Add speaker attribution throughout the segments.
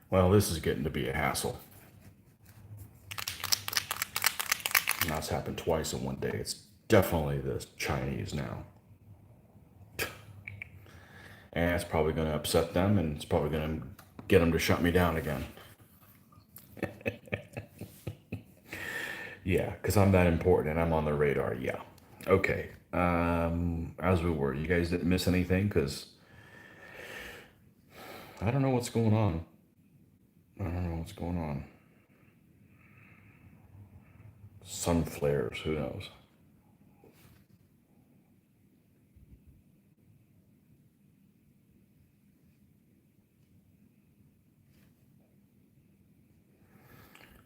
Speaker 1: Well, this is getting to be a hassle. And that's happened twice in one day. It's definitely the Chinese now. And it's probably going to upset them, and it's probably going to get them to shut me down again. Yeah, because I'm that important and I'm on the radar. Yeah. Okay. As we were, you guys didn't miss anything because I don't know what's going on. I don't know what's going on. Sun flares, who knows?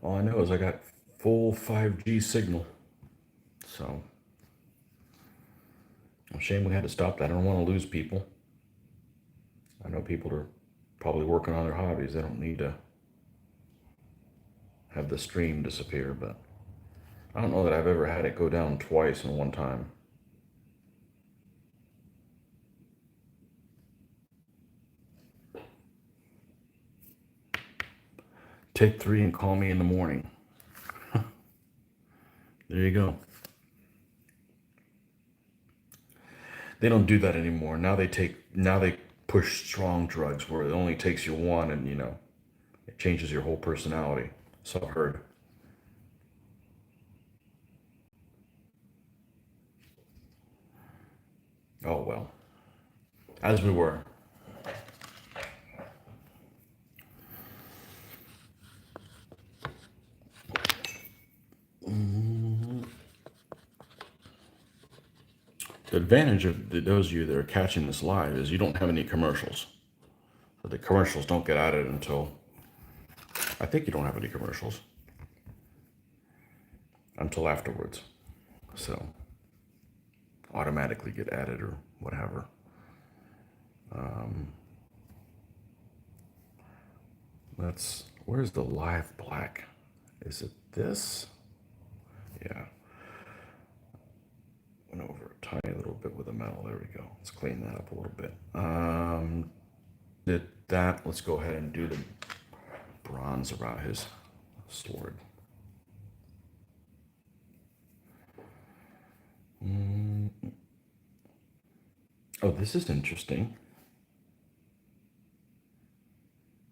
Speaker 1: All I know is I got full 5G signal. So, a shame we had to stop that. I don't want to lose people. I know people are probably working on their hobbies. They don't need to have the stream disappear, but I don't know that I've ever had it go down twice in one time. Take three and call me in the morning. There you go. They don't do that anymore. Now they push strong drugs where it only takes you one and it changes your whole personality. So I've heard. Oh well. As we were. The advantage of those of you that are catching this live is you don't have any commercials. So the commercials don't get added until I think you don't have any commercials until afterwards. So automatically get added or whatever. Where's the live black? Is it this? Yeah. Went over a tiny little bit with the metal. There we go. Let's clean that up a little bit. Did that. Let's go ahead and do the bronze around his sword. Oh, this is interesting.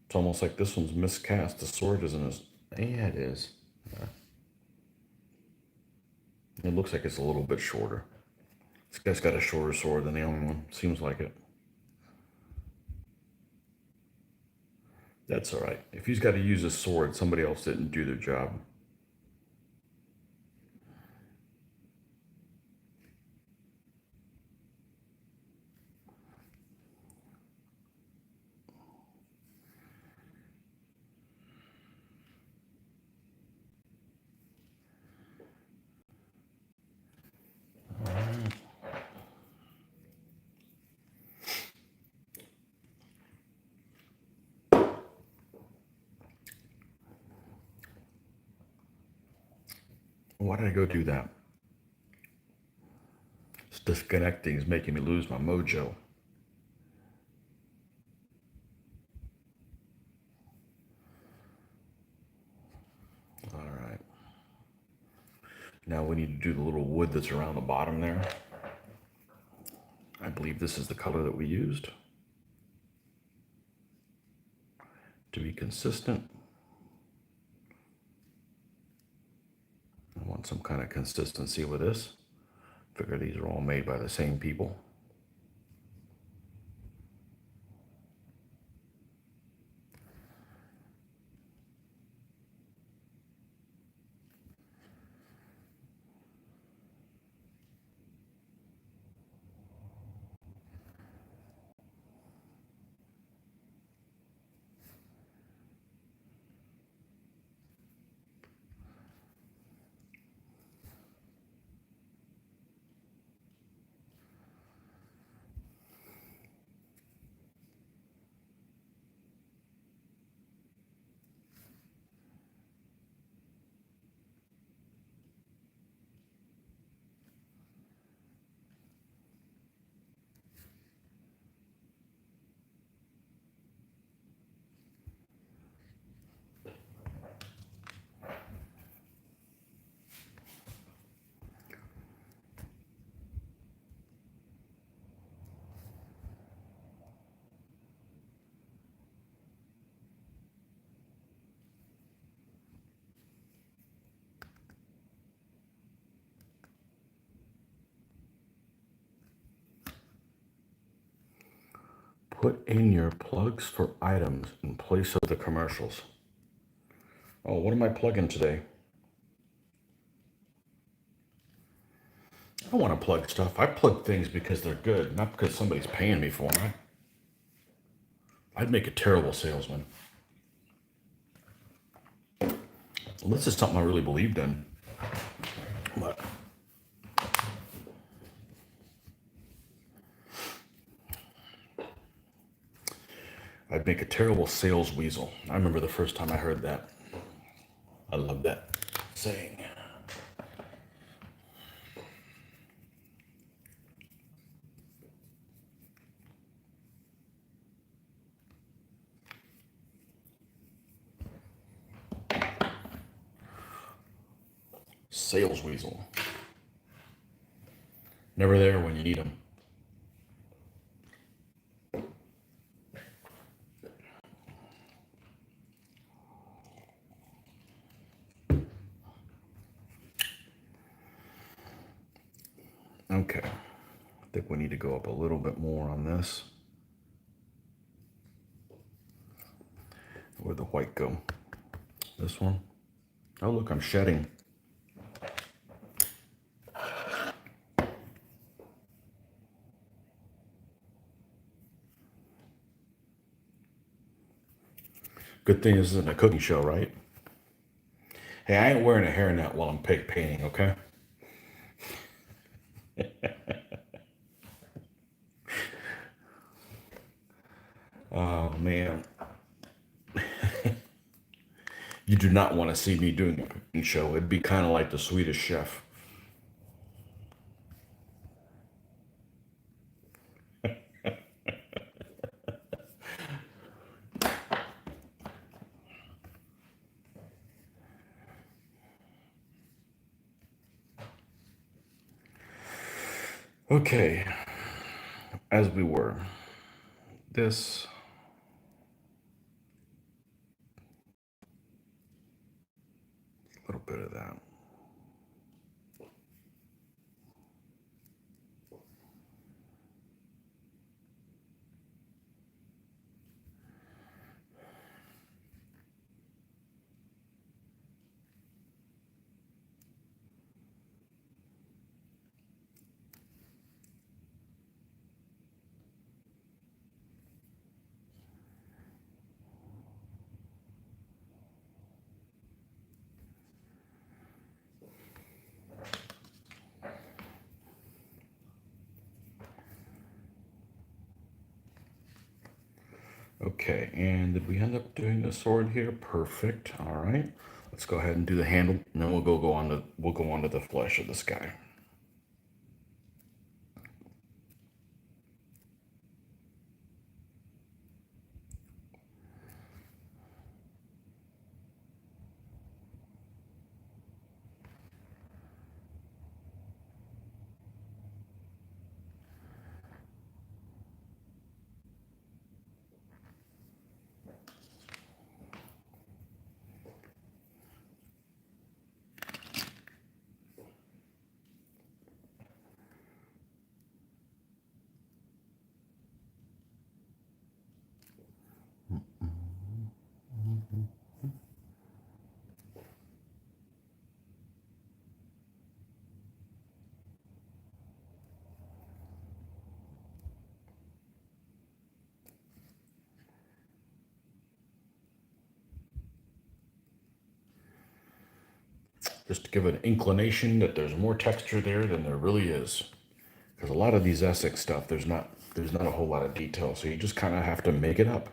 Speaker 1: It's almost like this one's miscast. The sword isn't as. Yeah, it is. It looks like it's a little bit shorter. This guy's got a shorter sword than the other one. Seems like it. That's all right. If he's got to use a sword, somebody else didn't do their job. Why did I go do that? This disconnecting is making me lose my mojo. All right. Now we need to do the little wood that's around the bottom there. I believe this is the color that we used. To be consistent, I want some kind of consistency with this. Figure these are all made by the same people. Put in your plugs for items in place of the commercials. Oh, what am I plugging today? I don't want to plug stuff. I plug things because they're good, not because somebody's paying me for them. I'd make a terrible salesman. Well, this is something I really believed in. But I'd make a terrible sales weasel. I remember the first time I heard that. I love that saying. Sales weasel. Never there when you need them. Okay. I think we need to go up a little bit more on this. Where'd the white go? This one? Oh, look, I'm shedding. Good thing this isn't a cooking show, right? Hey, I ain't wearing a hairnet while I'm painting, okay? Oh, man. You do not want to see me doing a cooking show. It'd be kind of like the Swedish chef. Okay, as we were. This. A little bit of that. Okay, and did we end up doing the sword here? Perfect. All right. Let's go ahead and do the handle, and then we'll go on to the flesh of this guy. Just to give an inclination that there's more texture there than there really is. Because a lot of these Essex stuff, there's not a whole lot of detail, so you just kind of have to make it up,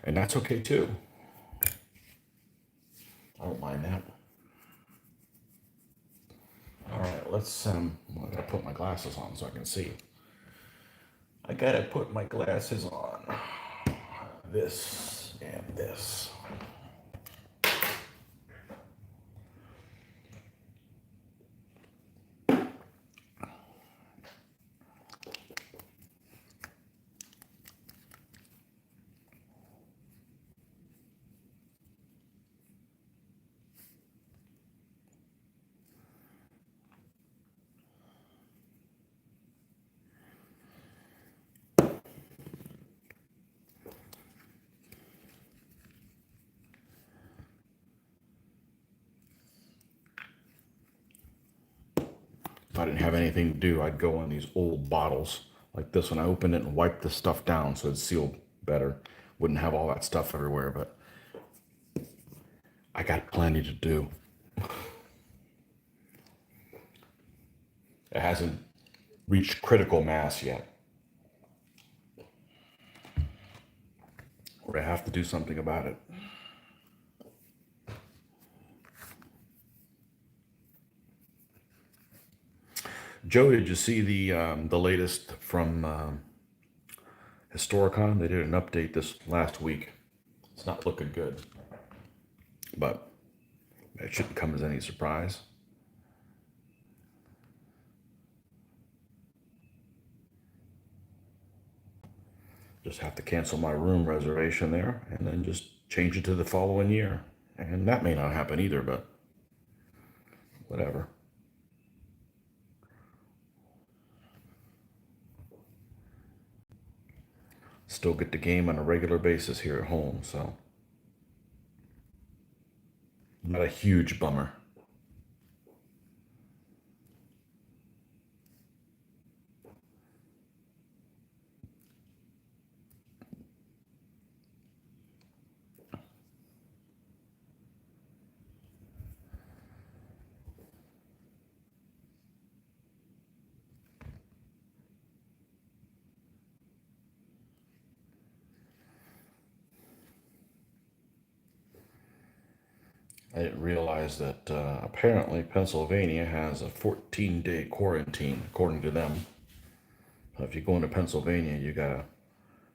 Speaker 1: and that's okay too. I don't mind that. All right, let's well, I gotta put my glasses on so I can see. I gotta put my glasses on. This and this. I didn't have anything to do, I'd go on these old bottles like this one. I opened it and wiped the stuff down so it'd seal better. Wouldn't have all that stuff everywhere, but I got plenty to do. It hasn't reached critical mass yet, or I have to do something about it. Joe, did you see the latest from Historicon? They did an update this last week. It's not looking good, but it shouldn't come as any surprise. Just have to cancel my room reservation there and then just change it to the following year. And that may not happen either, but whatever. Still get the game on a regular basis here at home, so not a huge bummer. I didn't realize that apparently Pennsylvania has a 14-day quarantine, according to them. So if you go into Pennsylvania, you gotta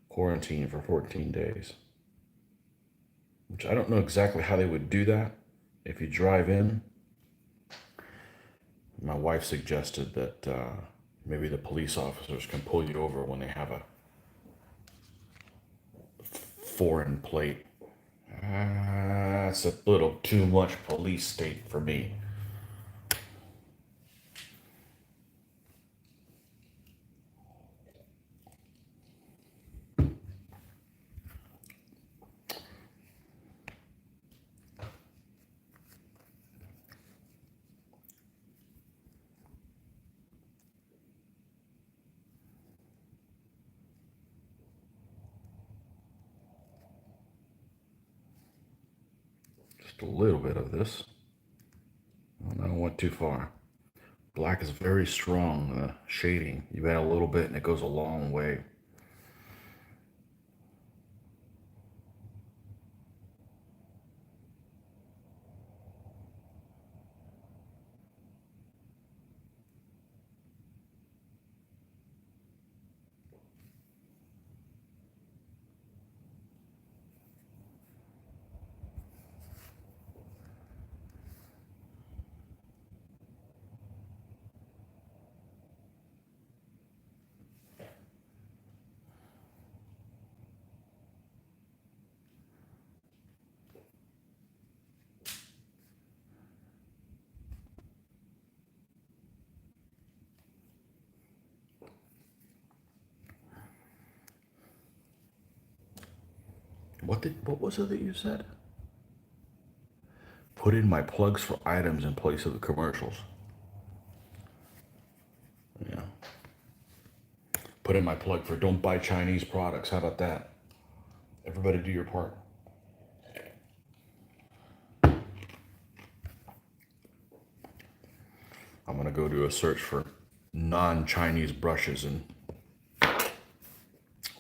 Speaker 1: quarantine for 14 days. Which I don't know exactly how they would do that. If you drive in, my wife suggested that maybe the police officers can pull you over when they have a foreign plate. That's a little too much police state for me. Just a little bit of this. I don't want too far. Black is very strong shading. You add a little bit and it goes a long way. What was it that you said? Put in my plugs for items in place of the commercials. Yeah. Put in my plug for don't buy Chinese products. How about that? Everybody do your part. I'm gonna go do a search for non-Chinese brushes and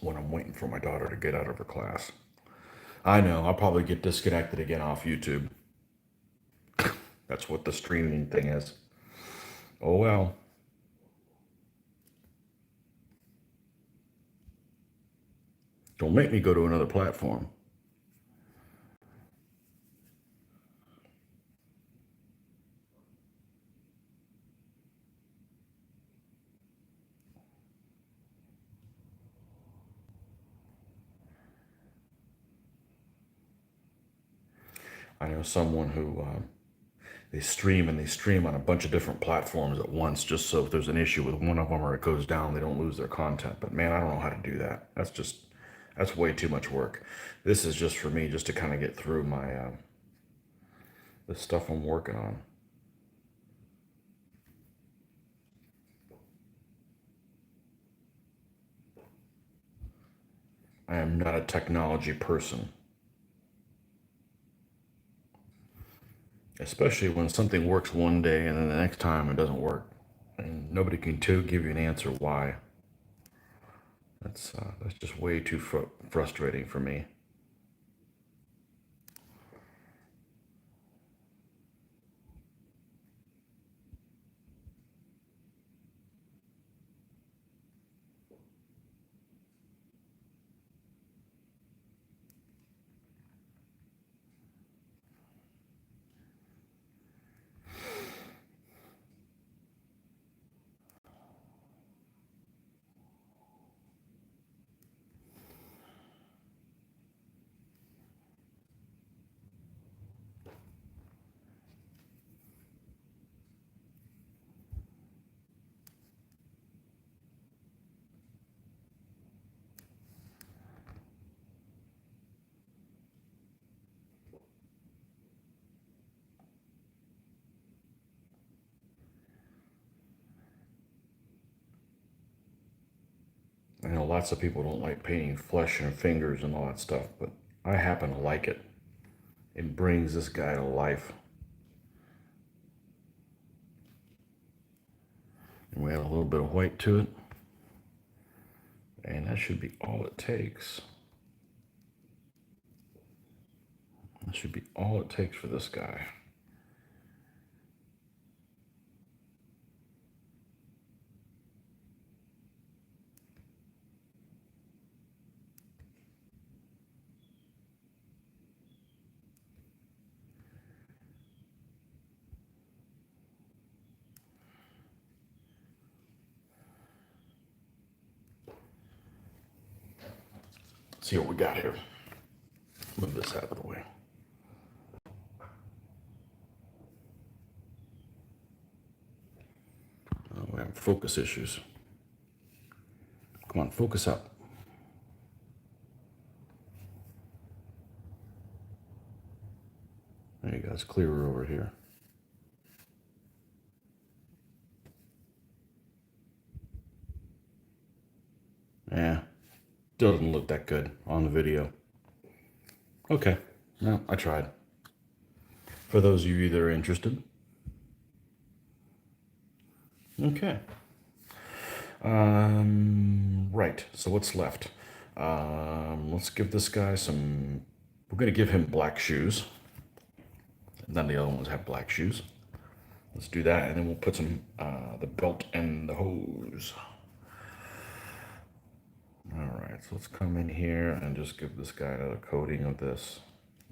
Speaker 1: when I'm waiting for my daughter to get out of her class. I know, I'll probably get disconnected again off YouTube. That's what the streaming thing is. Oh well. Don't make me go to another platform. I know someone who they stream and they stream on a bunch of different platforms at once just so if there's an issue with one of them or it goes down, they don't lose their content. But man, I don't know how to do that. That's way too much work. This is just for me, just to kind of get through my the stuff I'm working on. I am not a technology person, especially when something works one day and then the next time it doesn't work, and nobody can give you an answer why. That's just way too frustrating for me. I know lots of people don't like painting flesh and fingers and all that stuff, but I happen to like it. It brings this guy to life. And we add a little bit of white to it. And that should be all it takes. That should be all it takes for this guy. Let's see what we got here. Move this out of the way. Oh, we have focus issues. Come on, focus up. There you go. It's clearer over here. Yeah, doesn't look that good on the video. Okay, no, I tried. For those of you that are interested. Okay. Right, so what's left? Let's give this guy some, we're going to give him black shoes. None of the other ones have black shoes. Let's do that, and then we'll put some, the belt and the hose. All right, so let's come in here and just give this guy another coating of this.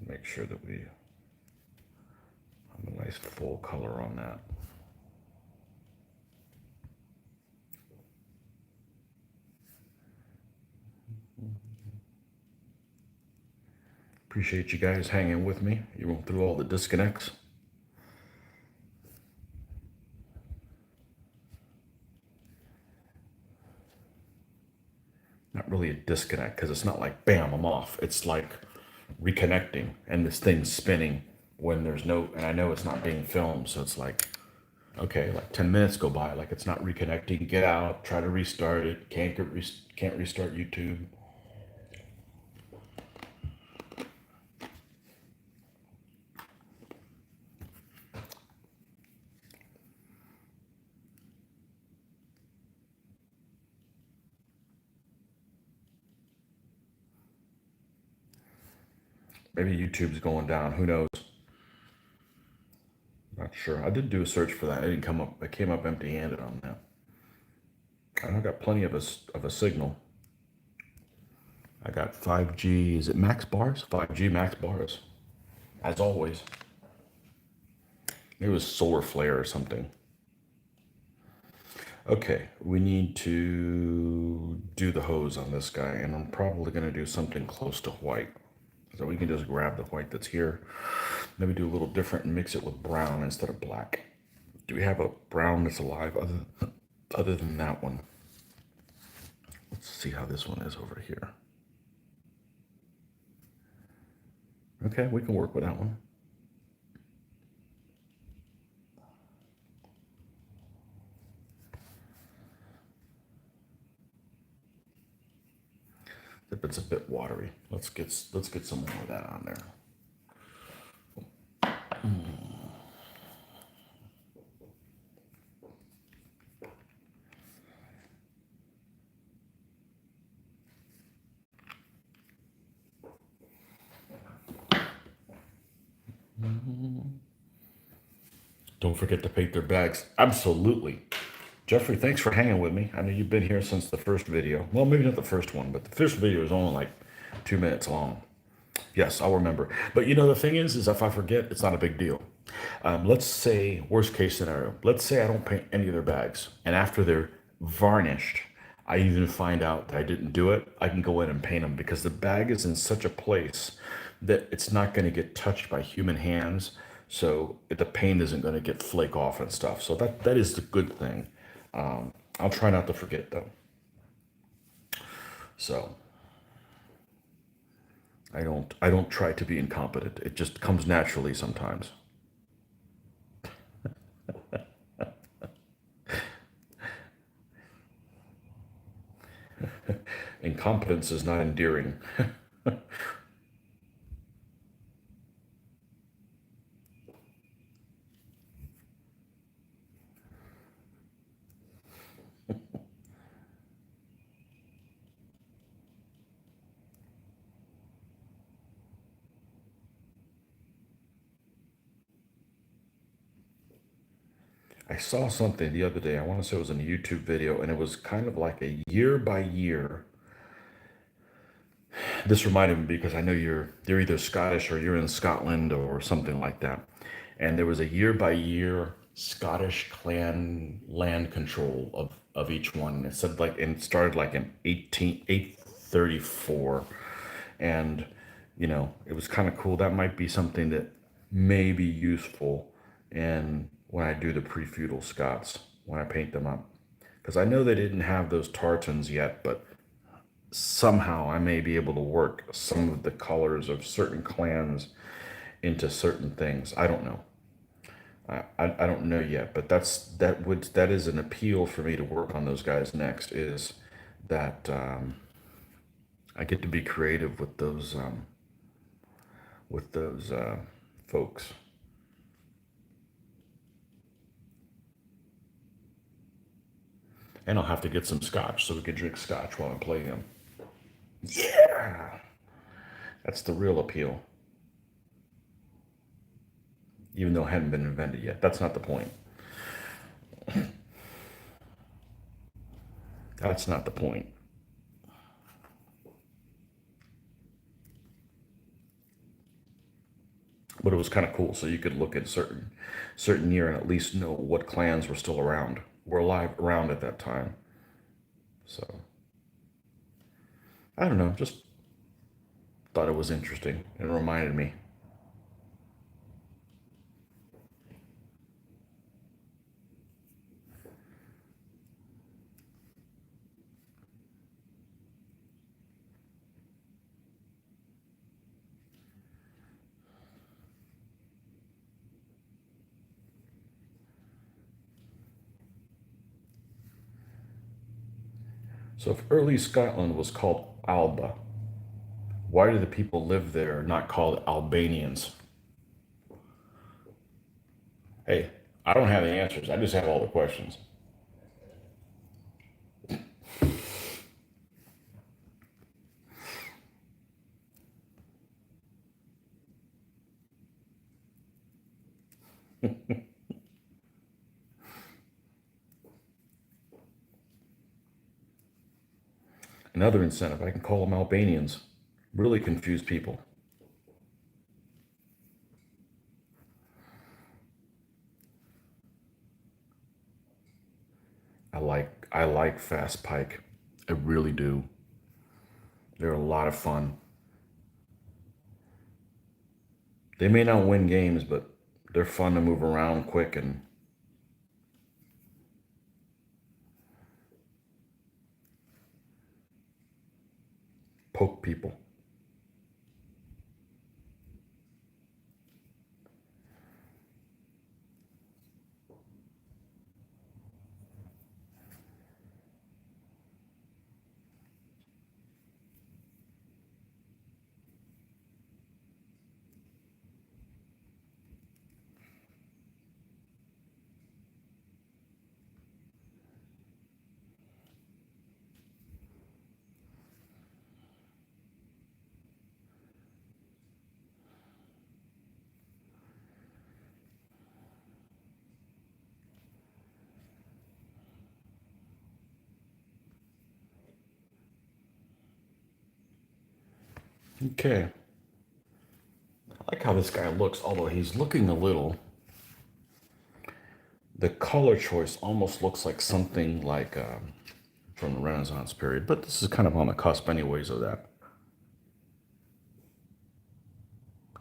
Speaker 1: Make sure that we have a nice full color on that. Appreciate you guys hanging with me, even through all the disconnects. Not really a disconnect, because it's not like, bam, I'm off. It's like reconnecting, and this thing's spinning when there's no, and I know it's not being filmed, so it's like, okay, like 10 minutes go by, like it's not reconnecting, get out, try to restart it, can't restart YouTube. Maybe YouTube's going down, who knows? Not sure. I did do a search for that. It didn't come up. It came up empty-handed on that. I got plenty of a signal. I got 5G. Is it max bars? 5G max bars. As always. It was solar flare or something. Okay, we need to do the hose on this guy, and I'm probably going to do something close to white. So we can just grab the white that's here. Maybe do a little different and mix it with brown instead of black. Do we have a brown that's alive other than that one? Let's see how this one is over here. Okay, we can work with that one. if it's a bit watery. Let's get some more of that on there. Don't forget to paint their bags. Absolutely. Jeffrey, thanks for hanging with me. I know you've been here since the first video. Well, maybe not the first one, but the first video is only like 2 minutes long. Yes, I'll remember. But you know, the thing is if I forget, it's not a big deal. Let's say, worst case scenario, let's say I don't paint any of their bags. And after they're varnished, I even find out that I didn't do it, I can go in and paint them because the bag is in such a place that it's not going to get touched by human hands. So the paint isn't going to get flake off and stuff. So that is the good thing. I'll try not to forget though. So I don't try to be incompetent. It just comes naturally sometimes. Incompetence is not endearing. I saw something the other day. I want to say it was in a YouTube video, and it was kind of like a year by year. This reminded me because I know you're either Scottish or you're in Scotland or something like that. And there was a year by year Scottish clan land control of each one. It said like, and it started like in 834. And, it was kind of cool. That might be something that may be useful in when I do the pre-feudal Scots, when I paint them up. Because I know they didn't have those tartans yet, but somehow I may be able to work some of the colors of certain clans into certain things. I don't know. I don't know yet, but that is an appeal for me to work on those guys next. Is that I get to be creative with those folks, and I'll have to get some scotch so we can drink scotch while I'm playing them. Yeah, that's the real appeal. Even though it hadn't been invented yet, that's not the point. That's not the point. But it was kind of cool, so you could look at certain year and at least know what clans were still around, were alive around at that time. So I don't know, just thought it was interesting. It reminded me. So if early Scotland was called Alba, why do the people live there not called Albanians? Hey, I don't have the answers. I just have all the questions. Another incentive, I can call them Albanians. Really confuse people. I like fast pike. I really do. They're a lot of fun. They may not win games, but they're fun to move around quick and poke people. Okay. I like how this guy looks, although he's looking a little. The color choice almost looks like something like from the Renaissance period, but this is kind of on the cusp, anyways, of that.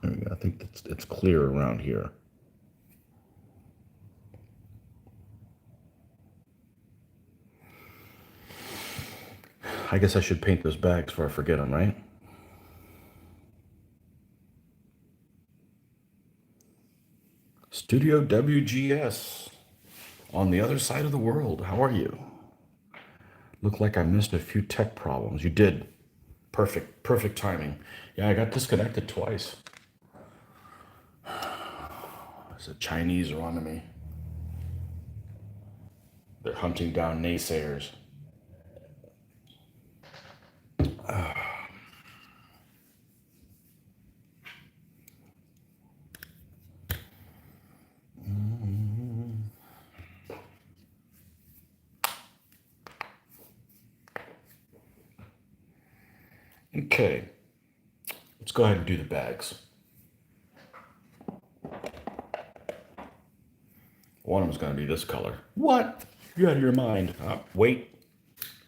Speaker 1: There we go. I think it's clear around here. I guess I should paint those bags before I forget them, right? Studio WGS on the other side of the world. How are you? Looked like I missed a few tech problems. You did. Perfect. Perfect timing. Yeah, I got disconnected twice. The Chinese are onto me. They're hunting down naysayers. Okay, let's go ahead and do the bags. One of them's going to be this color. What? You're out of your mind. Wait.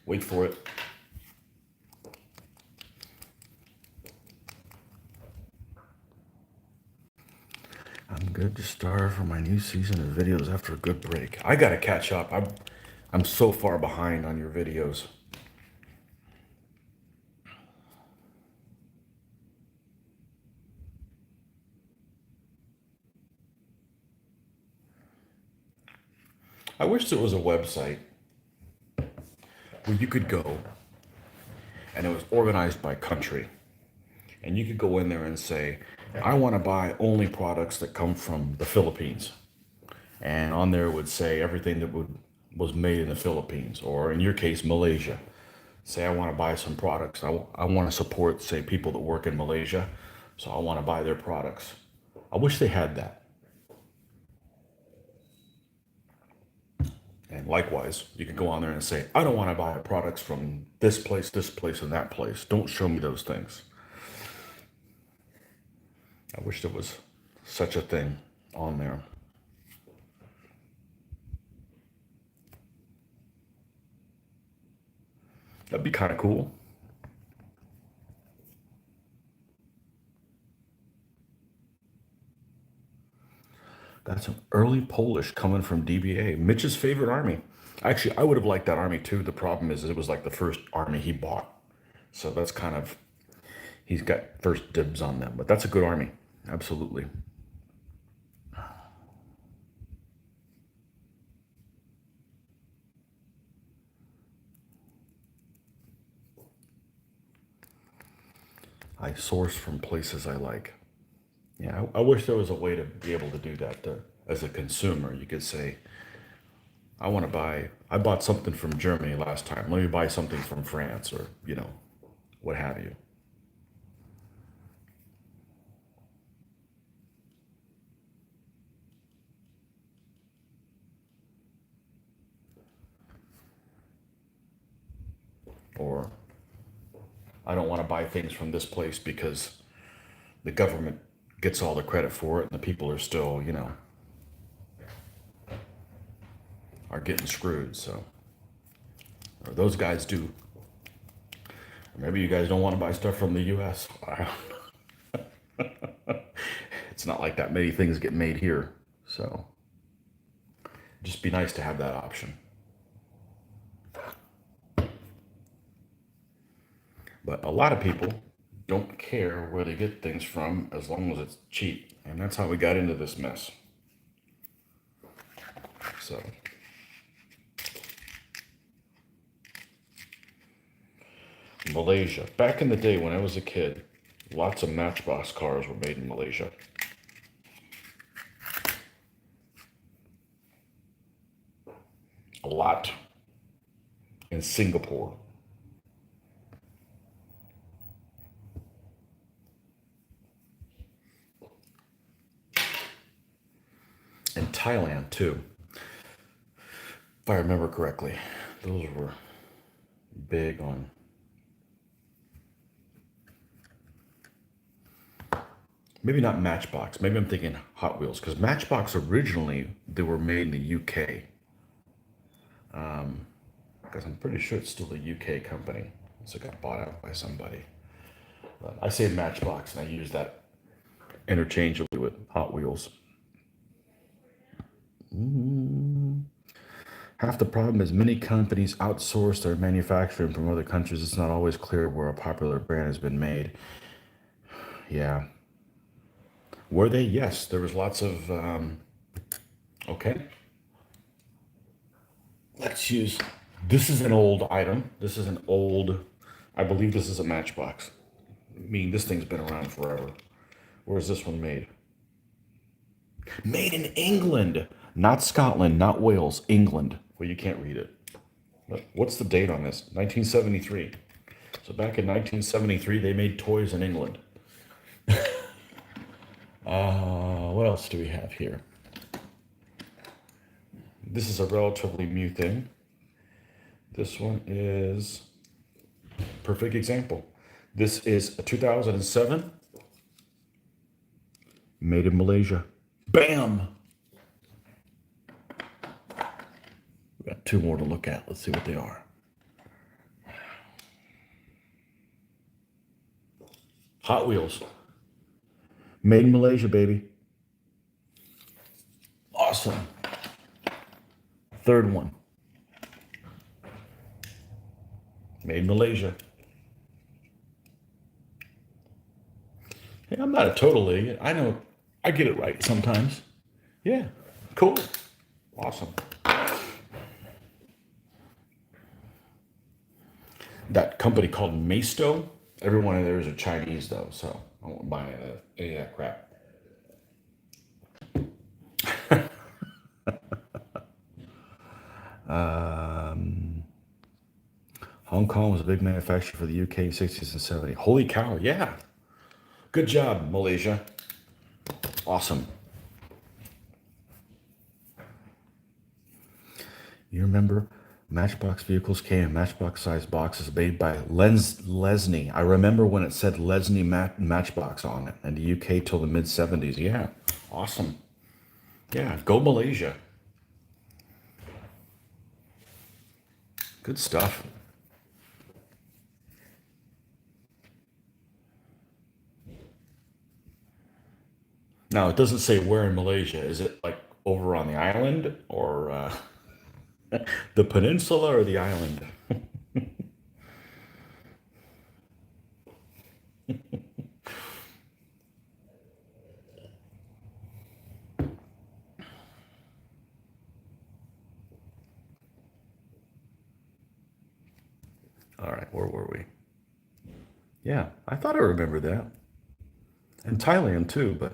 Speaker 1: Wait for it. I'm good to start for my new season of videos after a good break. I got to catch up. I'm so far behind on your videos. I wish there was a website where you could go and it was organized by country. And you could go in there and say, I want to buy only products that come from the Philippines. And on there it would say everything that was made in the Philippines, or in your case, Malaysia. Say I want to buy some products. I want to support, say, people that work in Malaysia. So I want to buy their products. I wish they had that. And likewise, you can go on there and say, I don't want to buy products from this place, and that place. Don't show me those things. I wish there was such a thing on there. That'd be kind of cool. Got some early Polish coming from DBA. Mitch's favorite army. Actually, I would have liked that army too. The problem is it was like the first army he bought. So that's kind of, he's got first dibs on them. But that's a good army. Absolutely. I source from places I like. Yeah, I wish there was a way to be able to do that as a consumer. You could say, I bought something from Germany last time. Let me buy something from France or, what have you. Or I don't want to buy things from this place because the government gets all the credit for it and the people are still, are getting screwed. So, or those guys do. Or maybe you guys don't want to buy stuff from the US. It's not like that many things get made here. So, just be nice to have that option. But a lot of people don't care where they get things from as long as it's cheap. And that's how we got into this mess. So, Malaysia. Back in the day when I was a kid, lots of Matchbox cars were made in Malaysia. A lot in Singapore. In Thailand, too. If I remember correctly, those were big on. Maybe not Matchbox. Maybe I'm thinking Hot Wheels because Matchbox originally they were made in the UK. Because I'm pretty sure it's still a UK company. So it got bought out by somebody. But I say Matchbox and I use that interchangeably with Hot Wheels. Half the problem is many companies outsource their manufacturing from other countries. It's not always clear where a popular brand has been made. Yeah. Were they? Yes. There was lots of. Okay. Let's use. This is an old item. This is an old. I believe this is a Matchbox. I mean, this thing's been around forever. Where is this one made? Made in England, not Scotland, not Wales, England. Well, you can't read it. But what's the date on this? 1973. So back in 1973, they made toys in England. What else do we have here? This is a relatively new thing. This one is perfect example. This is a 2007, made in Malaysia. Bam! We got two more to look at. Let's see what they are. Hot Wheels. Made in Malaysia, baby. Awesome. Third one. Made in Malaysia. Hey, I'm not a total idiot. I know I get it right sometimes. Yeah. Cool. Awesome. That company called Maisto. Every one of theirs are Chinese though, so I won't buy any of that crap. Hong Kong was a big manufacturer for the UK in 60s and 70s. Holy cow, yeah. Good job, Malaysia. Awesome. You remember Matchbox vehicles came in Matchbox sized boxes made by Lesney. I remember when it said Lesney Matchbox on it in the UK till the mid 70s. Yeah, awesome. Yeah, go Malaysia. Good stuff. Now, it doesn't say where in Malaysia. Is it like over on the island or the peninsula or the island? All right, where were we? Yeah, I thought I remembered that. And Thailand too, but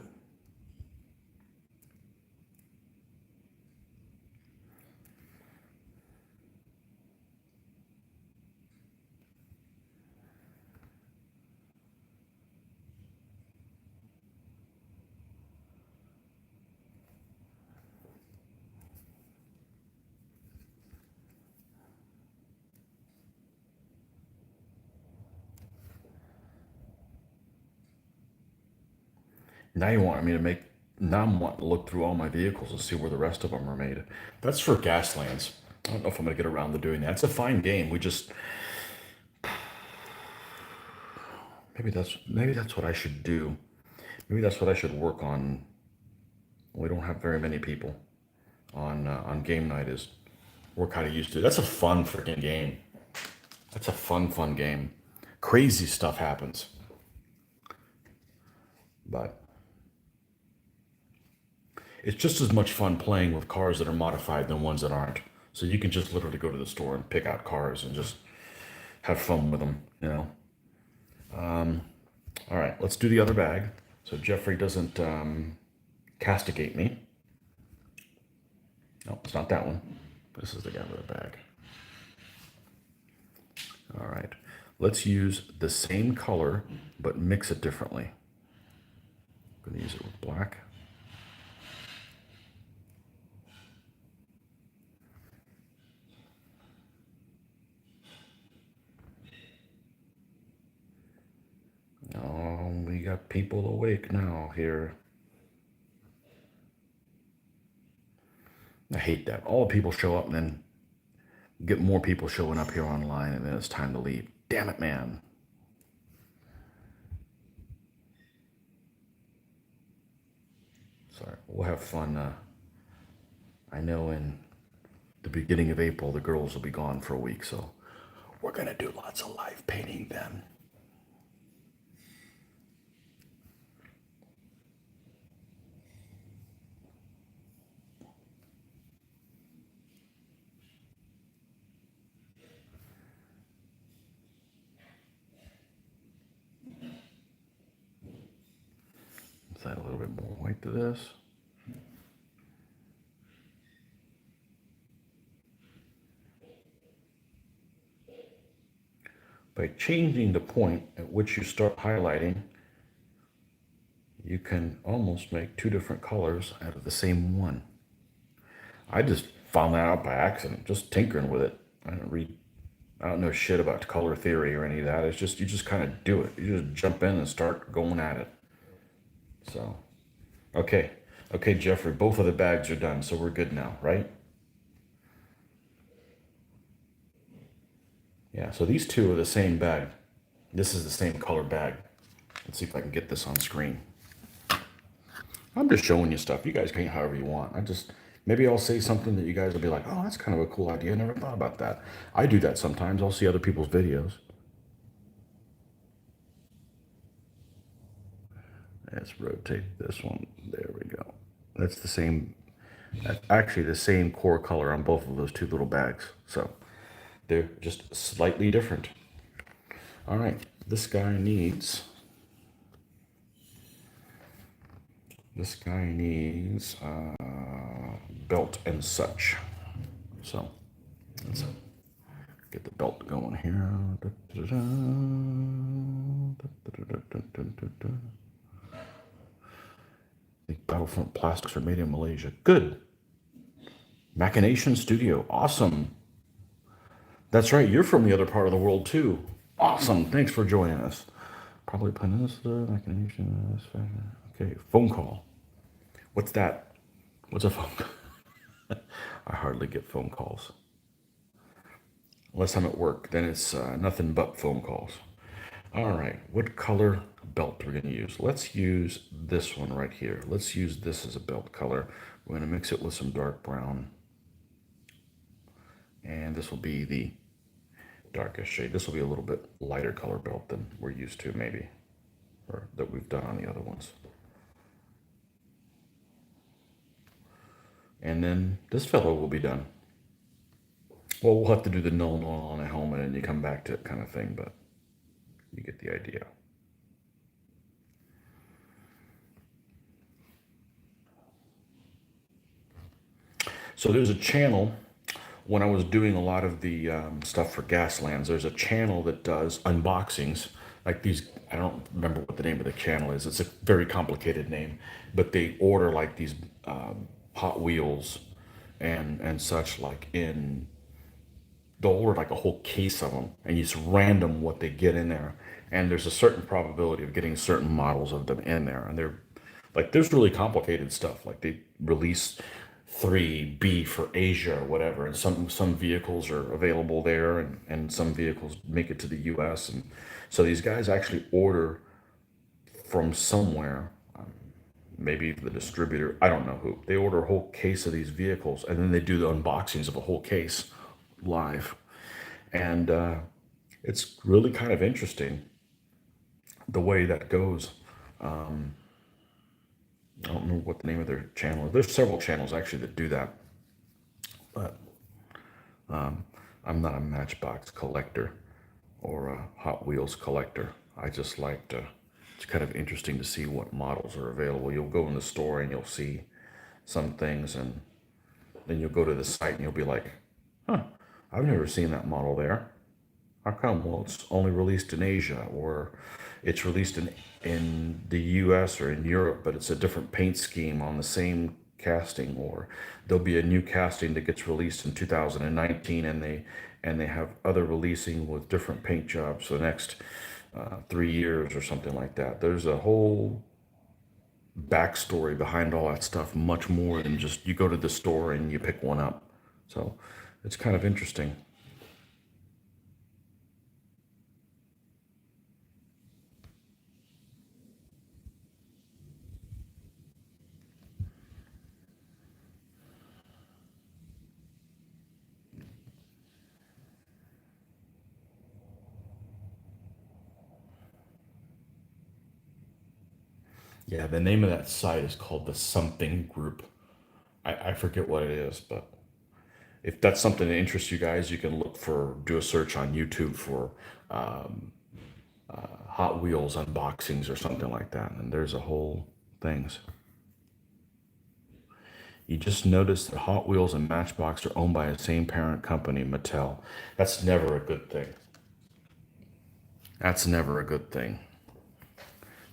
Speaker 1: now you want me to make, now I'm wanting to look through all my vehicles and see where the rest of them are made. That's for Gaslands. I don't know if I'm going to get around to doing that. It's a fine game. We just, maybe that's what I should do. Maybe that's what I should work on. We don't have very many people on game night is we're kind of used to. That's a fun freaking game. That's a fun game. Crazy stuff happens. But it's just as much fun playing with cars that are modified than ones that aren't. So you can just literally go to the store and pick out cars and just have fun with them, you know. All right, let's do the other bag so Jeffrey doesn't castigate me. No, it's not that one. This is the guy with the bag. All right, let's use the same color but mix it differently. I'm gonna use it with black. Oh, we got people awake now here. I hate that. All the people show up and then get more people showing up here online, and then it's time to leave. Damn it, man. Sorry. We'll have fun. I know in the beginning of April, the girls will be gone for a week, so we're going to do lots of live painting then. Let's add a little bit more white to this. By changing the point at which you start highlighting, you can almost make two different colors out of the same one. I just found that out by accident, just tinkering with it. I don't know shit about color theory or any of that. It's just, you just kind of do it. You just jump in and start going at it. So, okay. Okay, Jeffrey, both of the bags are done, so we're good now, right? Yeah, so these two are the same bag. This is the same color bag. Let's see if I can get this on screen. I'm just showing you stuff. You guys paint however you want. Maybe I'll say something that you guys will be like, oh, that's kind of a cool idea. I never thought about that. I do that sometimes. I'll see other people's videos. Let's rotate this one. There we go. That's the same, that's actually the same core color on both of those two little bags. So they're just slightly different. All right, this guy needs belt and such. So let's get the belt going here. The Battlefront plastics are made in Malaysia. Good. Machination Studio. Awesome. That's right. You're from the other part of the world too. Awesome. Thanks for joining us. Probably Peninsula, Machination. Okay. Phone call. What's that? What's a phone call? I hardly get phone calls. Unless I'm at work, then it's nothing but phone calls. All right, what color belt we're going to use? Let's use this one right here. Let's use this as a belt color. We're going to mix it with some dark brown. And this will be the darkest shade. This will be a little bit lighter color belt than we're used to maybe, or that we've done on the other ones. And then this fellow will be done. Well, we'll have to do the null on a helmet and you come back to it kind of thing, but you get the idea. So there's a channel, when I was doing a lot of the stuff for Gaslands, there's a channel that does unboxings, like these, I don't remember what the name of the channel is. It's a very complicated name, but they order like these Hot Wheels and such, like in, they'll order like a whole case of them, and it's random what they get in there. And there's a certain probability of getting certain models of them in there. And they're like, there's really complicated stuff. Like they release 3B for Asia or whatever. And some vehicles are available there, and some vehicles make it to the US. And so these guys actually order from somewhere, maybe the distributor, I don't know who. They order a whole case of these vehicles, and then they do the unboxings of a whole case live. And it's really kind of interesting the way that goes. I don't know what the name of their channel is. There's several channels actually that do that, but I'm not a Matchbox collector or a Hot Wheels collector. I just like to, it's kind of interesting to see what models are available. You'll go in the store and you'll see some things, and then you'll go to the site and you'll be like, huh, I've never seen that model there. How come? Well, it's only released in Asia, or it's released in the US or in Europe, but it's a different paint scheme on the same casting, or there'll be a new casting that gets released in 2019, and they have other releasing with different paint jobs for the next 3 years or something like that. There's a whole backstory behind all that stuff, much more than just you go to the store and you pick one up. So it's kind of interesting. Yeah, the name of that site is called the Something Group. I forget what it is, but if that's something that interests you guys, you can do a search on YouTube for Hot Wheels unboxings or something like that. And there's a whole things. You just noticed that Hot Wheels and Matchbox are owned by the same parent company, Mattel. That's never a good thing. That's never a good thing.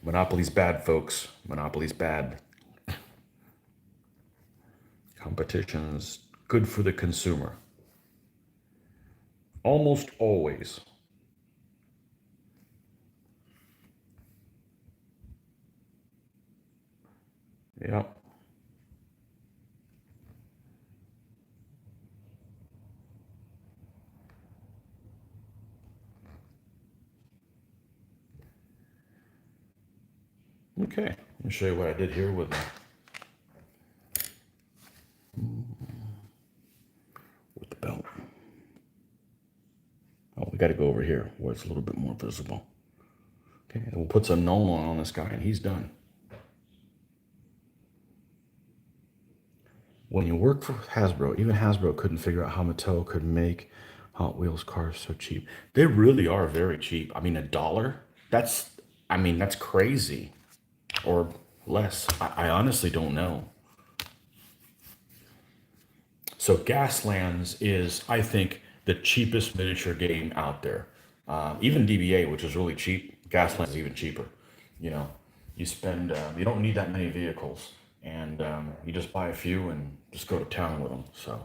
Speaker 1: Monopoly's bad, folks. Monopoly's bad. Competition's good for the consumer. Almost always. Yep. Okay. Let me show you what I did here with the belt. Oh, we got to go over here where it's a little bit more visible. Okay, and we'll put some Nolan on this guy, and he's done. When you work for Hasbro, even Hasbro couldn't figure out how Mattel could make Hot Wheels cars so cheap. They really are very cheap. I mean, $1. That's, I mean, that's crazy. Or less. I honestly don't know. So Gaslands is, I think, the cheapest miniature game out there. Even DBA, which is really cheap, Gaslands is even cheaper. You know, you don't need that many vehicles, and you just buy a few and just go to town with them. So,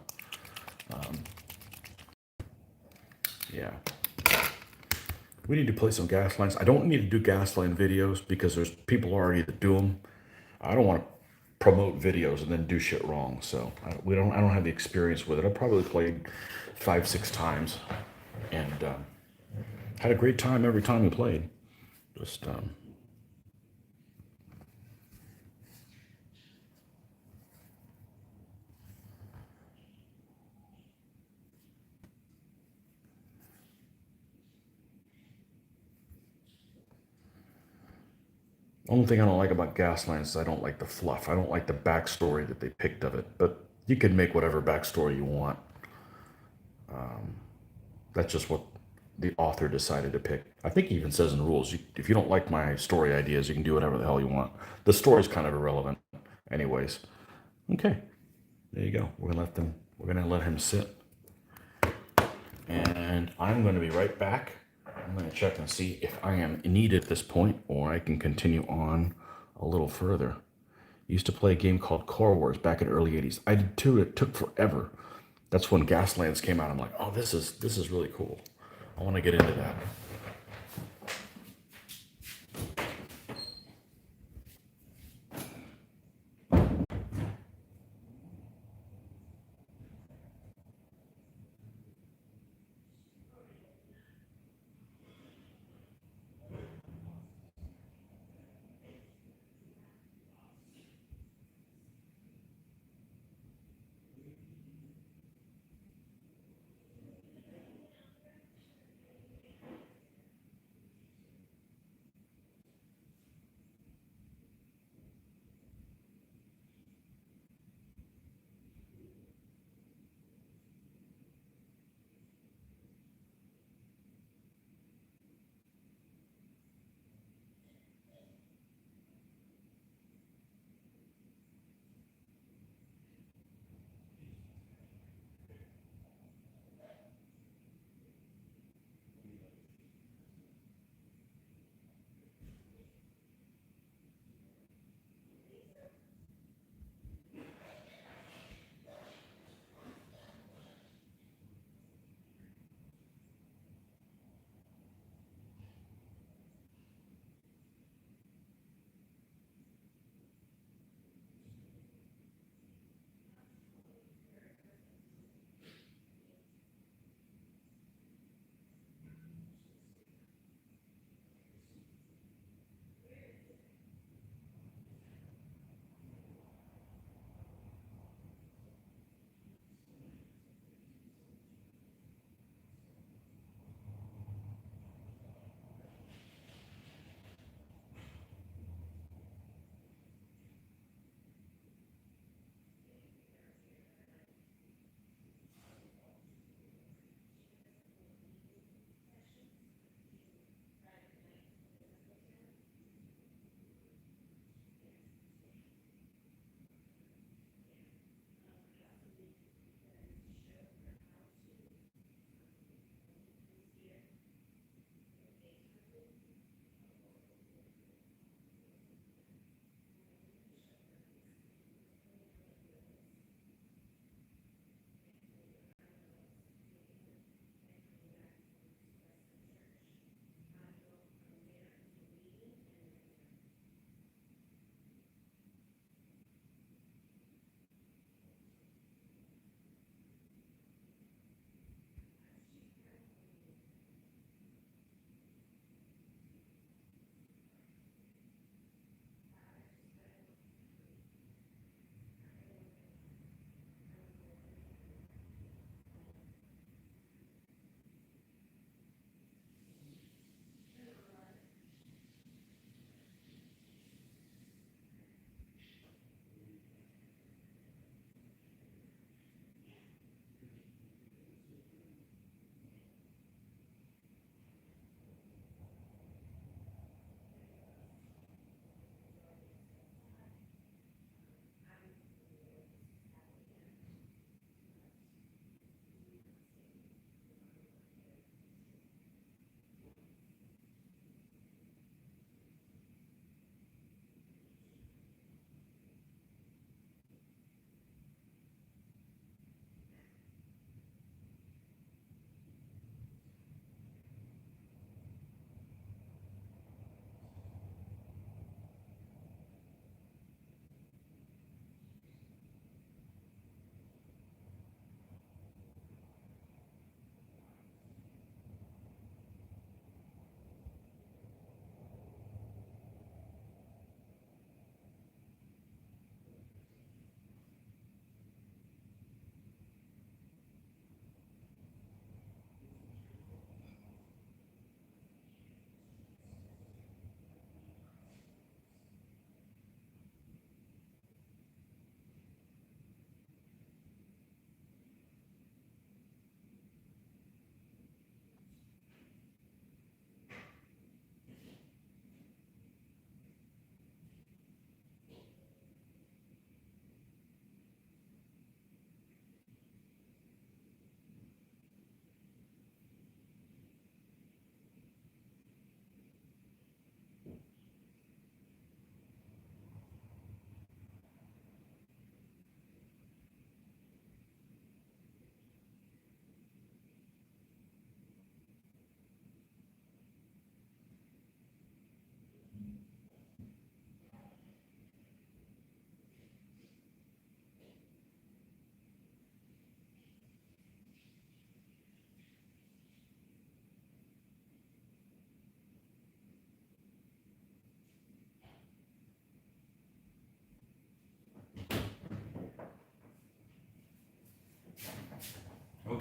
Speaker 1: yeah, we need to play some Gaslands. I don't need to do Gasland videos because there's people already that do them. I don't want to promote videos and then do shit wrong. So I don't have the experience with it. I probably played 5, 6 times, and had a great time every time we played. Just only thing I don't like about Gaslands is I don't like the fluff. I don't like the backstory that they picked of it. But you can make whatever backstory you want. That's just what the author decided to pick. I think he even says in the rules, if you don't like my story ideas, you can do whatever the hell you want. The story's kind of irrelevant, anyways. Okay, there you go. We're gonna let him sit, and I'm gonna be right back. I'm gonna check and see if I am needed at this point, or I can continue on a little further. Used to play a game called Core Wars back in the early '80s. I did too. It took forever. That's when Gaslands came out. I'm like, oh, this is really cool. I want to get into that.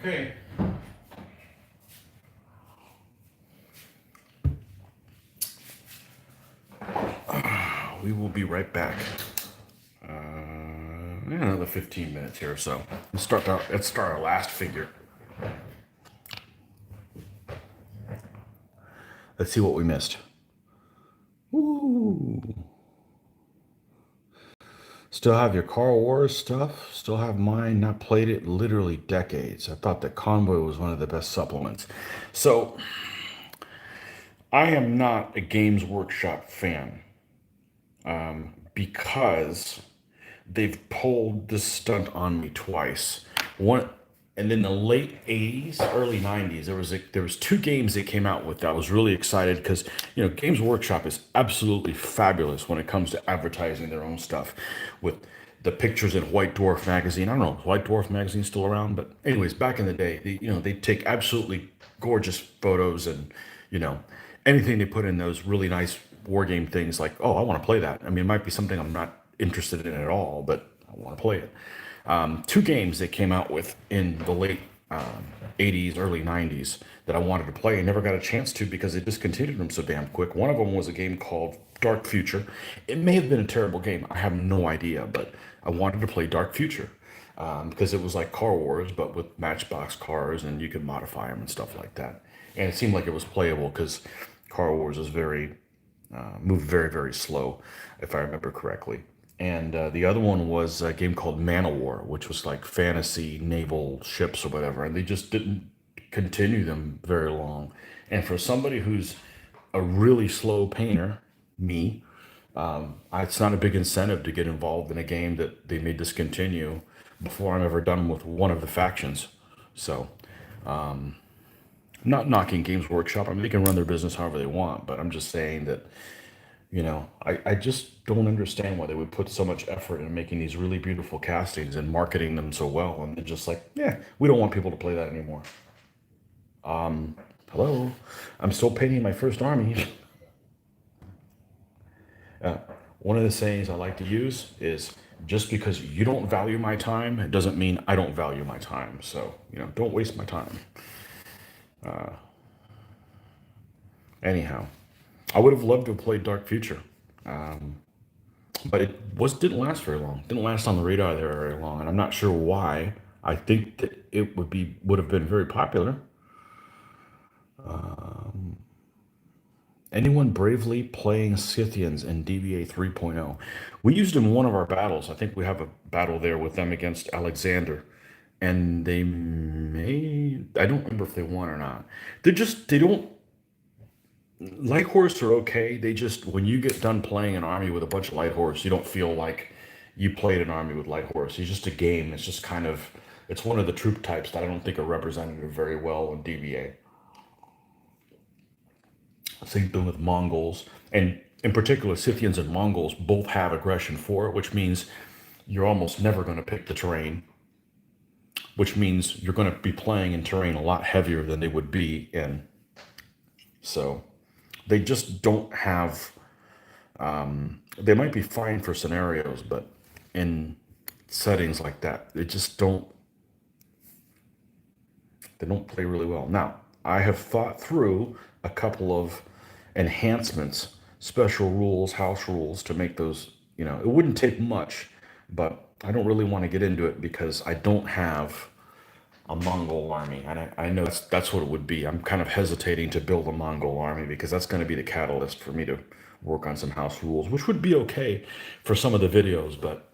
Speaker 1: Okay. We will be right back. Another 15 minutes here or so. Let's start our last figure. Let's see what we missed. Ooh. Still have your Car Wars stuff. Still have mine. Not played it literally decades. I thought that Convoy was one of the best supplements. So I am not a Games Workshop fan because they've pulled this stunt on me twice. One, and then the late '80s, early '90s, there was two games they came out with that I was really excited because Games Workshop is absolutely fabulous when it comes to advertising their own stuff, with the pictures in White Dwarf magazine. I don't know, is White Dwarf magazine still around? But anyways, back in the day, they take absolutely gorgeous photos and you know anything they put in those really nice war game things like, oh, I want to play that. I mean, it might be something I'm not interested in at all, but I want to play it. Two games they came out with in the late 80s, early 90s that I wanted to play and never got a chance to because they discontinued them so damn quick. One of them was a game called Dark Future. It may have been a terrible game. I have no idea, but I wanted to play Dark Future because it was like Car Wars, but with Matchbox cars and you could modify them and stuff like that. And it seemed like it was playable because Car Wars is moved very, very slow, if I remember correctly. And the other one was a game called Man of War, which was like fantasy naval ships or whatever. And they just didn't continue them very long. And for somebody who's a really slow painter, me, it's not a big incentive to get involved in a game that they may discontinue before I'm ever done with one of the factions. So, not knocking Games Workshop. I mean, they can run their business however they want, but I'm just saying that I just don't understand why they would put so much effort in making these really beautiful castings and marketing them so well. And they're just like, yeah, we don't want people to play that anymore. Hello, I'm still painting my first army. One of the sayings I like to use is just because you don't value my time, it doesn't mean I don't value my time. So, don't waste my time. Anyhow, I would have loved to have played Dark Future. But didn't last very long. Didn't last on the radar there very long, and I'm not sure why. I think that it would have been very popular. Anyone bravely playing Scythians in DBA 3.0? We used in one of our battles. I think we have a battle there with them against Alexander, and I don't remember if they won or not. They don't. Light horse are okay. They just, when you get done playing an army with a bunch of light horse, you don't feel like you played an army with light horse. It's just a game. It's just kind of, it's one of the troop types that I don't think are represented very well in DBA. Same thing with Mongols. And in particular, Scythians and Mongols both have aggression 4, which means you're almost never going to pick the terrain, which means you're going to be playing in terrain a lot heavier than they would be in. So they just don't have, they might be fine for scenarios, but in settings like that, they don't play really well. Now, I have thought through a couple of enhancements, special rules, house rules to make those, it wouldn't take much, but I don't really want to get into it because I don't have a Mongol army. And I know that's what it would be. I'm kind of hesitating to build a Mongol army because that's going to be the catalyst for me to work on some house rules, which would be okay for some of the videos. But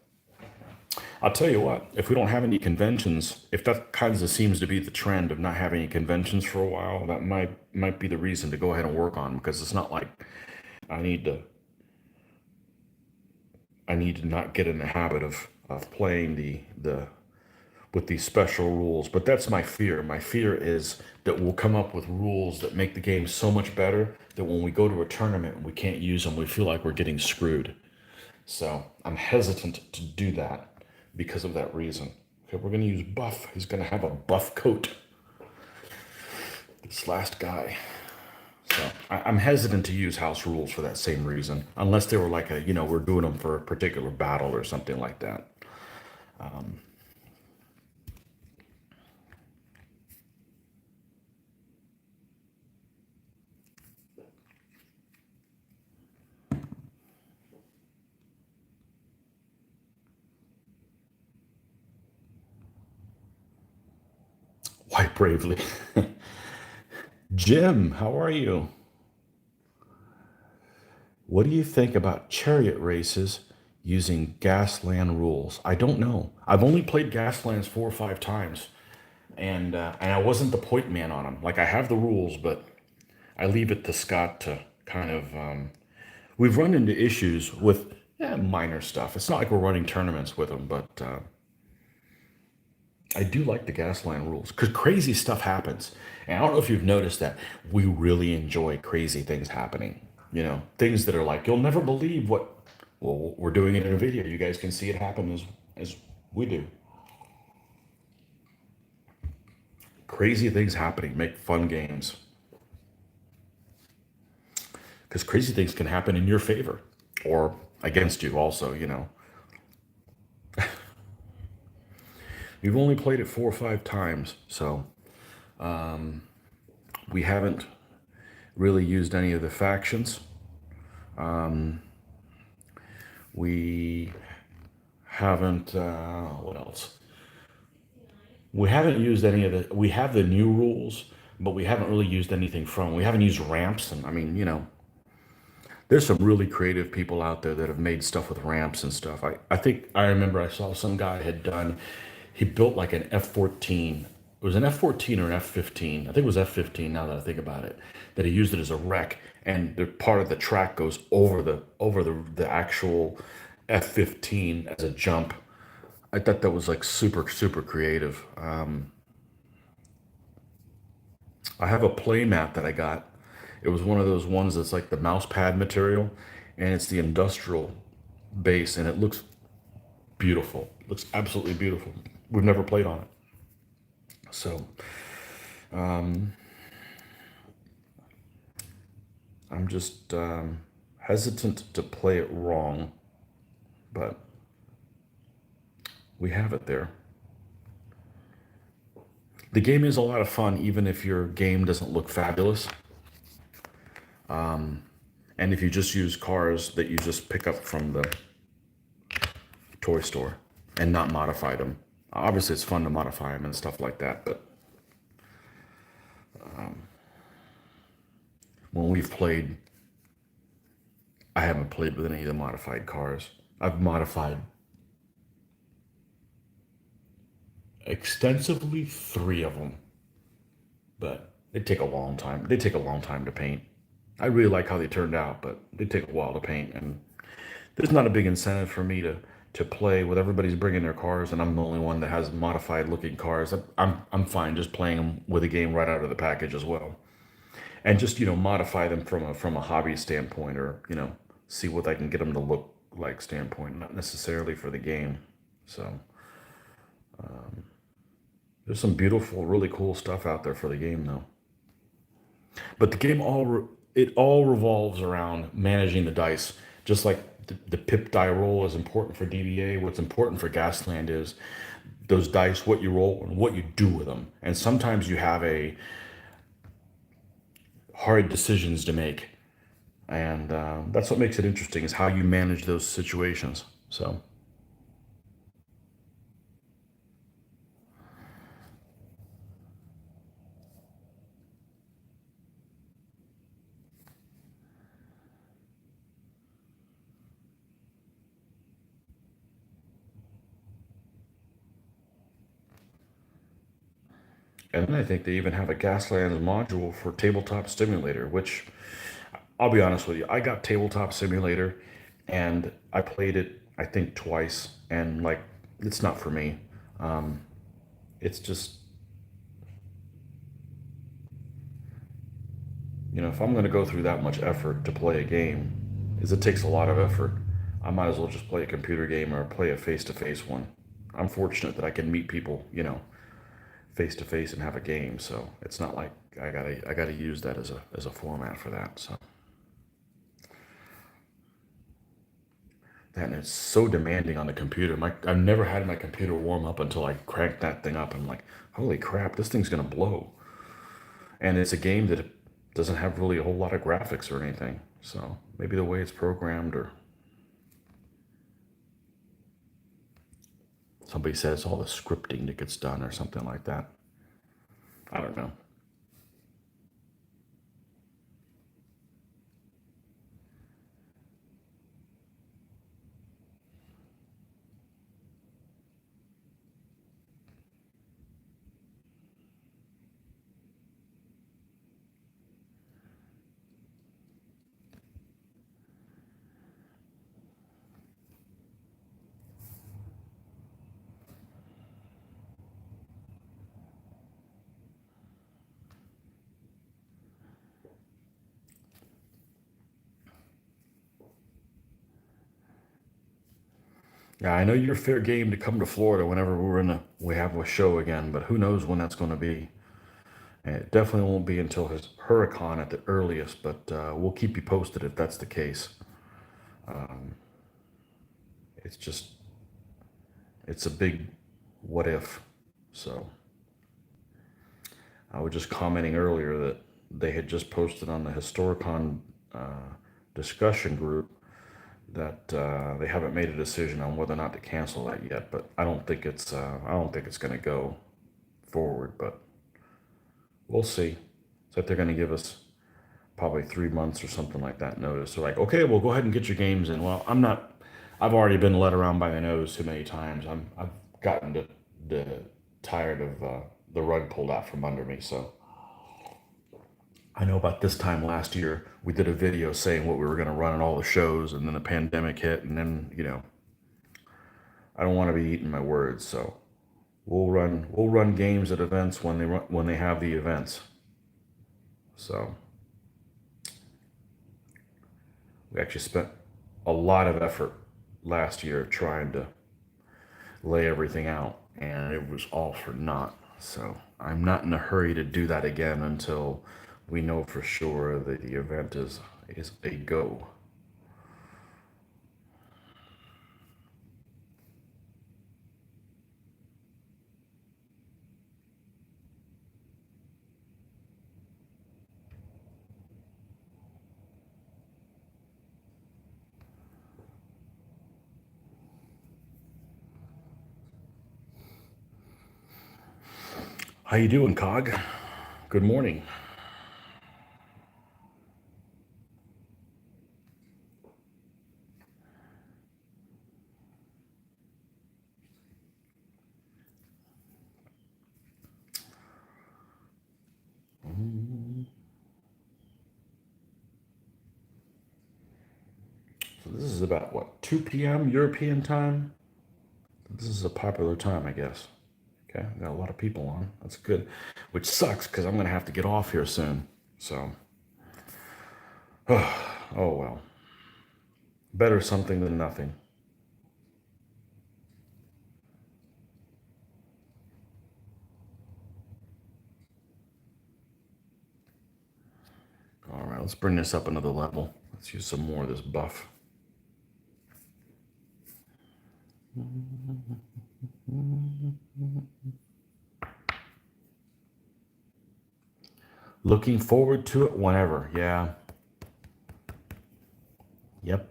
Speaker 1: I'll tell you what, if we don't have any conventions, if that kind of seems to be the trend of not having any conventions for a while, that might be the reason to go ahead and work on them, because it's not like I need to not get in the habit of playing the with these special rules. But that's my fear. My fear is that we'll come up with rules that make the game so much better that when we go to a tournament and we can't use them, we feel like we're getting screwed. So I'm hesitant to do that because of that reason. Okay, we're going to use buff. He's going to have a buff coat. This last guy. So I'm hesitant to use house rules for that same reason, unless they were like we're doing them for a particular battle or something like that. Fight bravely. Jim, how are you? What do you think about chariot races using Gasland rules? I don't know. I've only played Gaslands 4 or 5 times, and I wasn't the point man on them. Like I have the rules, but I leave it to Scott to kind of. We've run into issues with minor stuff. It's not like we're running tournaments with them, but I do like the Gasland rules because crazy stuff happens. And I don't know if you've noticed that we really enjoy crazy things happening. You know, things that are like you'll never believe what. Well, we're doing it in a video. You guys can see it happen as we do. Crazy things happening make fun games because crazy things can happen in your favor or against you. Also, you know, we've only played it 4 or 5 times, so we haven't really used any of the factions. We haven't. What else? We haven't used any of the. We have the new rules, but we haven't really used anything from. We haven't used ramps, and I mean, you know, there's some really creative people out there that have made stuff with ramps and stuff. I think I remember I saw some guy had done. He built like an F-14. It was an F-14 or an F-15. I think it was F-15. Now that I think about it, that he used it as a wreck, and the part of the track goes over the actual F-15 as a jump. I thought that was like super creative. I have a play mat that I got. It was one of those ones that's like the mouse pad material, and it's the industrial base, and it looks beautiful. It looks absolutely beautiful. We've never played on it, so I'm just hesitant to play it wrong, but we have it there. The game is a lot of fun, even if your game doesn't look fabulous. And if you just use cars that you just pick up from the toy store and not modify them. Obviously, it's fun to modify them and stuff like that, but when we've played, I haven't played with any of the modified cars. I've modified extensively 3 of them, but they take a long time. They take a long time to paint. I really like how they turned out, but they take a while to paint, and there's not a big incentive for me to play with everybody's bringing their cars, and I'm the only one that has modified looking cars. I'm fine just playing them with a game right out of the package as well, and just modify them from a hobby standpoint, or see what I can get them to look like standpoint, not necessarily for the game. So there's some beautiful, really cool stuff out there for the game though. But the game it all revolves around managing the dice. Just like the pip die roll is important for DBA, what's important for Gasland is those dice, what you roll and what you do with them. And sometimes you have a hard decisions to make, and that's what makes it interesting is how you manage those situations. So, and then I think they even have a Gaslands module for Tabletop Simulator, which I'll be honest with you, I got Tabletop Simulator and I played it, I think, twice, and like, it's not for me. It's just, if I'm going to go through that much effort to play a game, is it takes a lot of effort. I might as well just play a computer game or play a face to face one. I'm fortunate that I can meet people, face to face and have a game. So it's not like I gotta use that as a format for that. So that and it's so demanding on the computer. I've never had my computer warm up until I cranked that thing up. I'm like, holy crap, this thing's gonna blow. And it's a game that doesn't have really a whole lot of graphics or anything. So maybe the way it's programmed, or somebody says all the scripting that gets done or something like that. I don't know. Yeah, I know you're fair game to come to Florida whenever we have a show again, but who knows when that's going to be. And it definitely won't be until his Hurricane at the earliest, but we'll keep you posted if that's the case. It's just, it's a big what if. So I was just commenting earlier that they had just posted on the Historicon uh, discussion group that they haven't made a decision on whether or not to cancel that yet. But I don't think it's going to go forward. But we'll see. It's like they're going to give us probably 3 months or something like that notice. So like, okay, well, go ahead and get your games in. Well, I'm not. I've already been led around by the nose too many times. I've gotten tired of the rug pulled out from under me. So I know about this time last year, we did a video saying what we were going to run at all the shows, and then the pandemic hit, and then I don't want to be eating my words. So we'll run games at events when they have the events. So we actually spent a lot of effort last year trying to lay everything out, and it was all for naught. So I'm not in a hurry to do that again until we know for sure that the event is a go. How you doing, Cog? Good morning. So this is about what, 2 p.m. European time? This is a popular time, I guess. Okay, got a lot of people on. That's good. Which sucks because I'm gonna have to get off here soon. So, oh well. Better something than nothing. All right, let's bring this up another level. Let's use some more of this buff. Looking forward to it whenever. Yeah. Yep.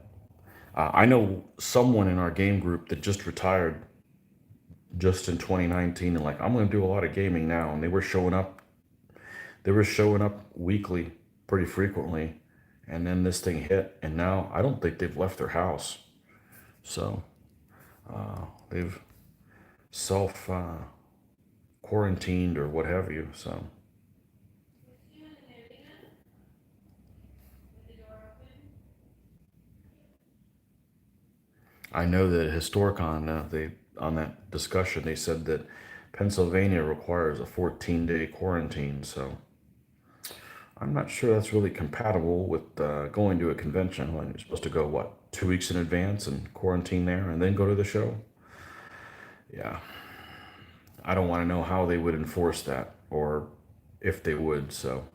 Speaker 1: I know someone in our game group that just retired just in 2019 and like, I'm going to do a lot of gaming now. And they were showing up weekly pretty frequently. And then this thing hit. And now I don't think they've left their house. So they've self quarantined or what have you. So I know that Historicon, they on that discussion, they said that Pennsylvania requires a 14-day quarantine. So I'm not sure that's really compatible with going to a convention when you're supposed to go, what, 2 weeks in advance and quarantine there and then go to the show? Yeah, I don't want to know how they would enforce that or if they would. So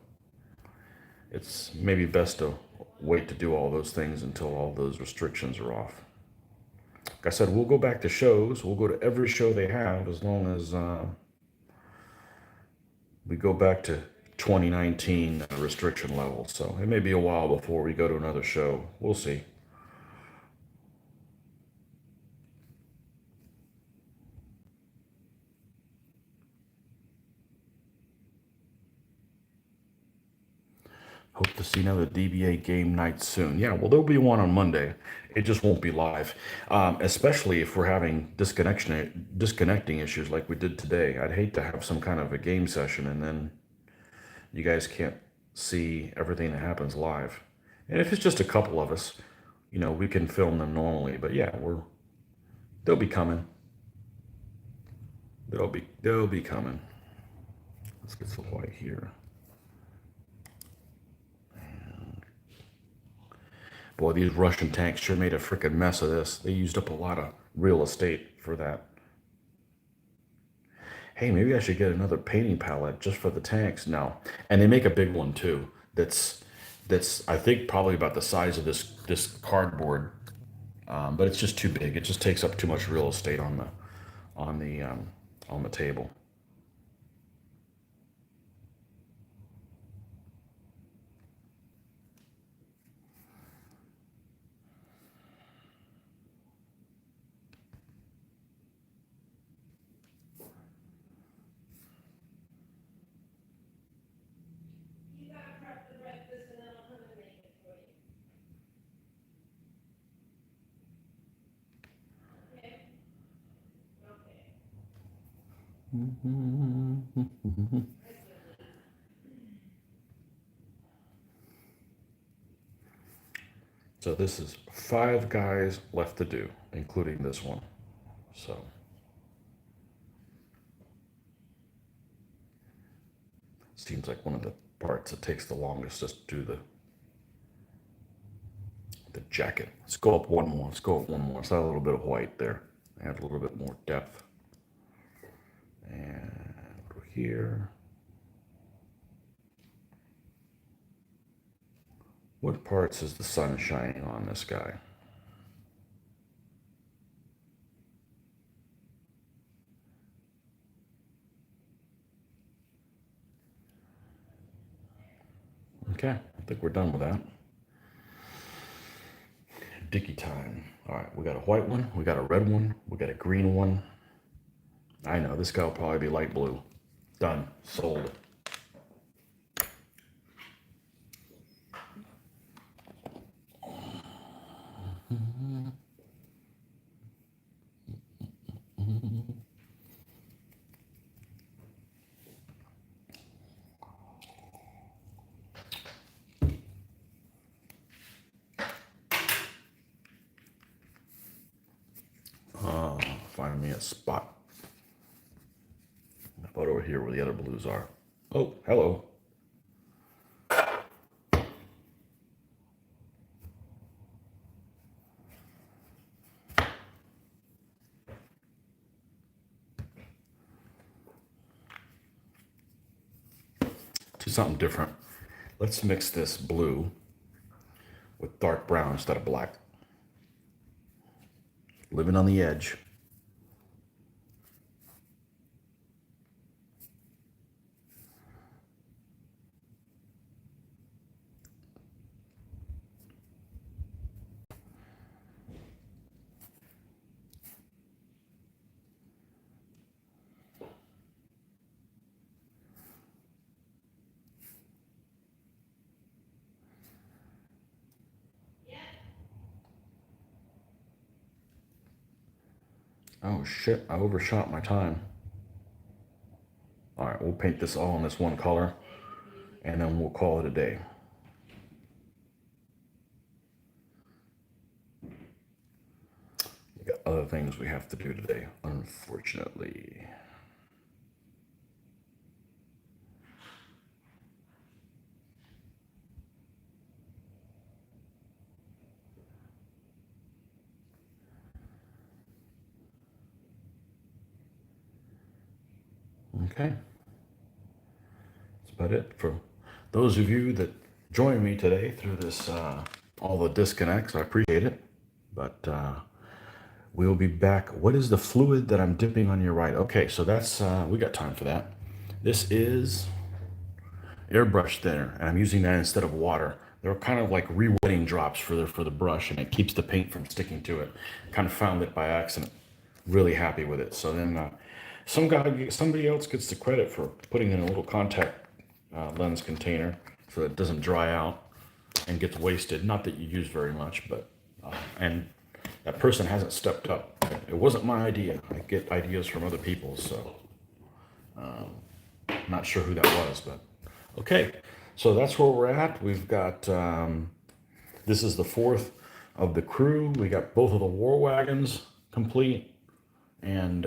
Speaker 1: it's maybe best to wait to do all those things until all those restrictions are off. Like I said, we'll go back to shows. We'll go to every show they have as long as we go back to 2019 restriction levels. So it may be a while before we go to another show. We'll see. Hope to see another DBA game night soon. Yeah, well, there'll be one on Monday. It just won't be live, especially if we're having disconnecting issues like we did today. I'd hate to have some kind of a game session and then you guys can't see everything that happens live. And if it's just a couple of us, we can film them normally. But yeah, they'll be coming. They'll be coming. Let's get some white here. Boy, these Russian tanks sure made a freaking mess of this. They used up a lot of real estate for that. Hey, maybe I should get another painting palette just for the tanks. No, and they make a big one too. That's I think probably about the size of this cardboard, but it's just too big. It just takes up too much real estate on the on the table. So this is 5 guys left to do, including this one. So seems like one of the parts that takes the longest just to do the jacket. Let's go up one more. Let's go up one more. Let's add a little bit of white there. Add a little bit more depth. And over here. What parts is the sun shining on this guy? Okay, I think we're done with that. Dicky time. All right, we got a white one, we got a red one, we got a green one. I know, this guy will probably be light blue. Done. Sold. Find me a spot. About over here where the other blues are. Oh, hello. Do something different. Let's mix this blue with dark brown instead of black. Living on the edge. Oh shit, I overshot my time. All right, we'll paint this all in this one color and then we'll call it a day. We got other things we have to do today, unfortunately. Okay. That's about it for those of you that joined me today through this, all the disconnects. I appreciate it. But we'll be back. What is the fluid that I'm dipping on your right? Okay, so that's, we got time for that. This is airbrush thinner, and I'm using that instead of water. They're kind of like re-wetting drops for the brush, and it keeps the paint from sticking to it. Kind of found it by accident. Really happy with it. So then somebody else gets the credit for putting in a little contact lens container. so it doesn't dry out and gets wasted. Not that you use very much, but and that person hasn't stepped up. It wasn't my idea. I get ideas from other people, so not sure who that was, but okay. So that's where we're at. We've got this is the fourth of the crew. We got both of the war wagons complete, and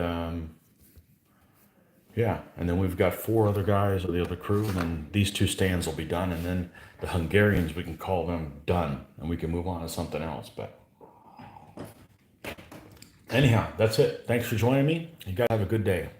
Speaker 1: yeah, and then we've got 4 other guys of the other crew, and then these 2 stands will be done, and then the Hungarians, we can call them done, and we can move on to something else. But anyhow, that's it. Thanks for joining me. You guys have a good day.